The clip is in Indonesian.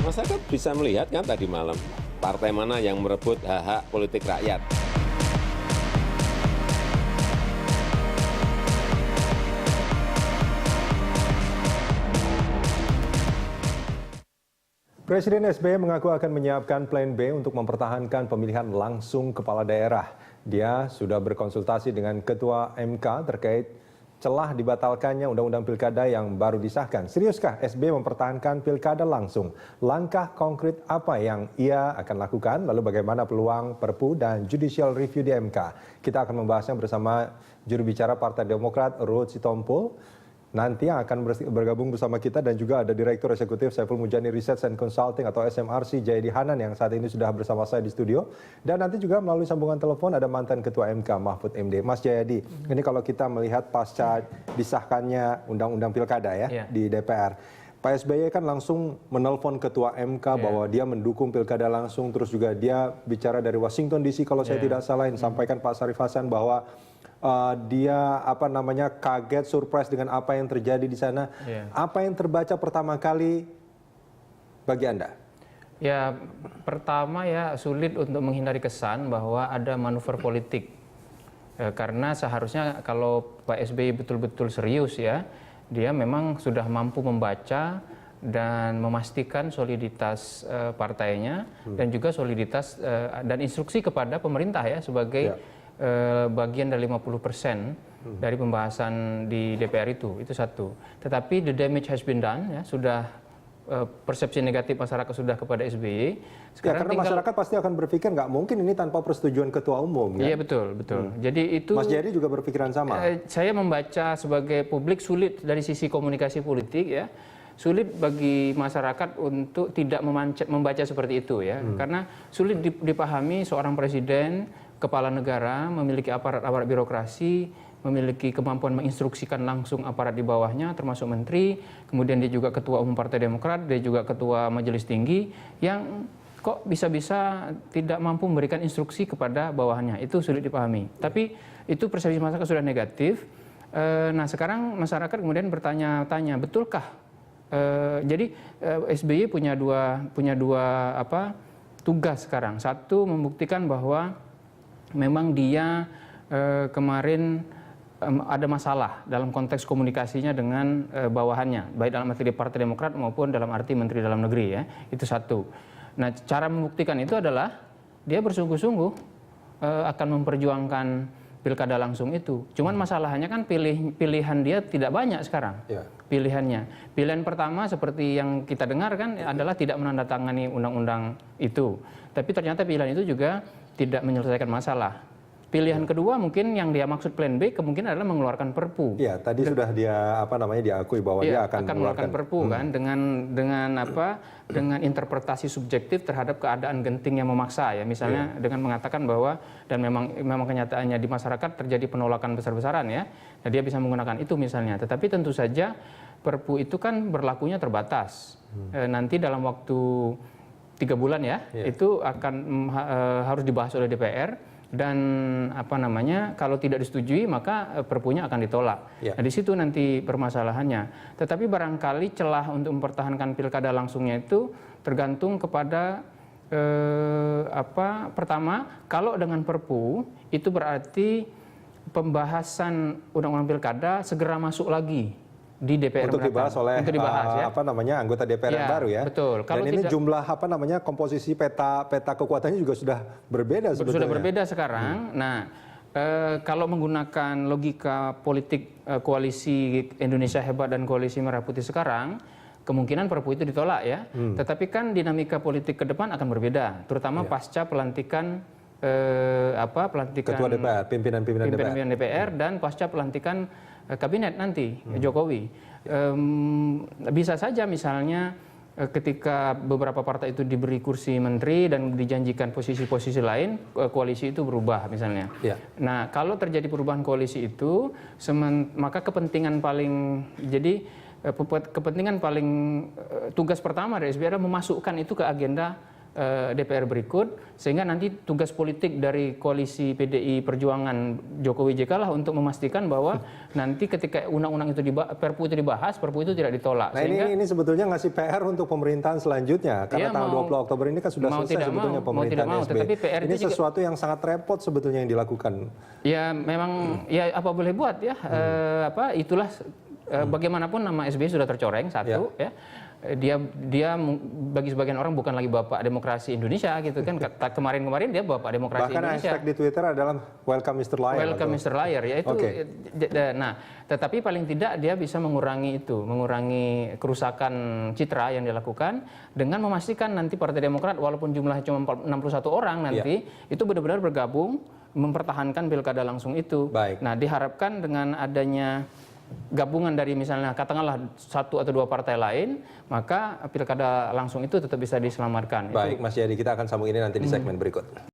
Masyarakat bisa melihat kan tadi malam, partai mana yang merebut hak-hak politik rakyat. Presiden SBY mengaku akan menyiapkan plan B untuk mempertahankan pemilihan langsung kepala daerah. Dia sudah berkonsultasi dengan Ketua MK terkait celah dibatalkannya Undang-Undang Pilkada yang baru disahkan. Seriuskah SBY mempertahankan Pilkada langsung? Langkah konkret apa yang ia akan lakukan? Lalu bagaimana peluang Perpu dan Judicial Review di MK? Kita akan membahasnya bersama juru bicara Partai Demokrat Ruhut Sitompul. Nanti yang akan bergabung bersama kita dan juga ada Direktur Eksekutif Saiful Mujani Research and Consulting atau SMRC Jayadi Hanan yang saat ini sudah bersama saya di studio. Dan nanti juga melalui sambungan telepon ada mantan Ketua MK Mahfud MD. Mas Jayadi, ini kalau kita melihat pasca disahkannya Undang-Undang Pilkada ya di DPR. Pak SBY kan langsung menelpon Ketua MK bahwa dia mendukung Pilkada langsung. Terus juga dia bicara dari Washington DC kalau saya tidak salah, sampaikan Pak Sarif Hasan bahwa dia kaget, surprise dengan apa yang terjadi di sana. Apa yang terbaca pertama kali bagi Anda? Ya, pertama ya sulit untuk menghindari kesan bahwa ada manuver politik. Karena seharusnya kalau Pak SBY betul-betul serius ya, dia memang sudah mampu membaca dan memastikan soliditas partainya dan juga soliditas dan instruksi kepada pemerintah ya sebagai bagian dari 50% dari pembahasan di DPR itu satu. Tetapi the damage has been done ya, sudah persepsi negatif masyarakat sudah kepada SBY. Sekarang karena masyarakat pasti akan berpikir nggak mungkin ini tanpa persetujuan Ketua Umum. Kan? Iya betul. Jadi itu Mas Jayadi juga berpikiran sama. Saya membaca sebagai publik sulit dari sisi komunikasi politik ya. Sulit bagi masyarakat untuk tidak membaca seperti itu ya. Karena sulit dipahami seorang presiden kepala negara memiliki aparat birokrasi, memiliki kemampuan menginstruksikan langsung aparat di bawahnya, termasuk menteri, kemudian dia juga ketua umum Partai Demokrat, dia juga ketua Majelis Tinggi, yang kok bisa-bisa tidak mampu memberikan instruksi kepada bawahannya. Itu sulit dipahami. Tapi itu persepsi masyarakat sudah negatif. Nah sekarang masyarakat kemudian bertanya-tanya, betulkah? Jadi SBY punya dua tugas sekarang. Satu, membuktikan bahwa memang dia kemarin ada masalah dalam konteks komunikasinya dengan bawahannya, baik dalam arti di Partai Demokrat maupun dalam arti Menteri Dalam Negeri ya, itu satu. Nah cara membuktikan itu adalah dia bersungguh-sungguh akan memperjuangkan Pilkada langsung itu. Cuman masalahnya kan pilihan dia tidak banyak sekarang. Pilihannya. Pilihan pertama seperti yang kita dengar kan adalah tidak menandatangani undang-undang itu. Tapi ternyata pilihan itu juga tidak menyelesaikan masalah. Pilihan kedua mungkin yang dia maksud plan B kemungkinan adalah mengeluarkan Perpu. Iya, tadi sudah dia diakui bahwa dia akan mengeluarkan Perpu kan dengan interpretasi subjektif terhadap keadaan genting yang memaksa ya. Misalnya dengan mengatakan bahwa dan memang kenyataannya di masyarakat terjadi penolakan besar-besaran ya. Nah, dia bisa menggunakan itu misalnya. Tetapi tentu saja Perpu itu kan berlakunya terbatas. Nanti dalam waktu 3 bulan ya, itu akan harus dibahas oleh DPR dan kalau tidak disetujui maka Perpunya akan ditolak. Nah di situ nanti permasalahannya. Tetapi barangkali celah untuk mempertahankan Pilkada langsungnya itu tergantung kepada pertama, kalau dengan Perpu itu berarti pembahasan Undang-Undang Pilkada segera masuk lagi di DPR untuk dibahas oleh anggota DPR yang baru ya. Betul. Dan ini jumlah komposisi peta kekuatannya juga sudah berbeda sebetulnya. Sudah berbeda sekarang. Nah, kalau menggunakan logika politik koalisi Indonesia Hebat dan koalisi Merah Putih sekarang, kemungkinan Perpu itu ditolak ya. Tetapi kan dinamika politik ke depan akan berbeda, terutama pasca pelantikan Ketua DPR, pimpinan DPR dan pasca pelantikan kabinet nanti Jokowi. Bisa saja misalnya ketika beberapa partai itu diberi kursi menteri dan dijanjikan posisi-posisi lain, koalisi itu berubah misalnya. Nah, kalau terjadi perubahan koalisi itu, maka kepentingan paling tugas pertama dari SBY adalah memasukkan itu ke agenda DPR berikut, sehingga nanti tugas politik dari koalisi PDI Perjuangan Jokowi JK lah untuk memastikan bahwa nanti ketika undang-undang itu Perpu itu dibahas, Perpu itu tidak ditolak. Nah, ini sebetulnya ngasih PR untuk pemerintahan selanjutnya, karena tanggal 20 Oktober ini kan sudah selesai sebetulnya pemerintahan SBY. Tetapi PR ini sesuatu yang sangat repot sebetulnya yang dilakukan. Ya memang ya apa boleh buat ya, itulah bagaimanapun nama SBY sudah tercoreng satu ya. Dia bagi sebagian orang bukan lagi bapak demokrasi Indonesia gitu kan. Kemarin-kemarin dia bapak demokrasi bahkan Indonesia. Bahkan hashtag di Twitter adalah welcome Mr. Liar. Welcome Mr. Liar ya itu. Nah, tetapi paling tidak dia bisa mengurangi mengurangi kerusakan citra yang dilakukan dengan memastikan nanti Partai Demokrat walaupun jumlahnya cuma 61 orang nanti itu benar-benar bergabung mempertahankan pilkada langsung itu. Baik. Nah, diharapkan dengan adanya gabungan dari misalnya katakanlah 1 atau 2 partai lain, maka pilkada langsung itu tetap bisa diselamatkan. Baik, Mas Jayadi, kita akan sambung ini nanti di segmen berikut.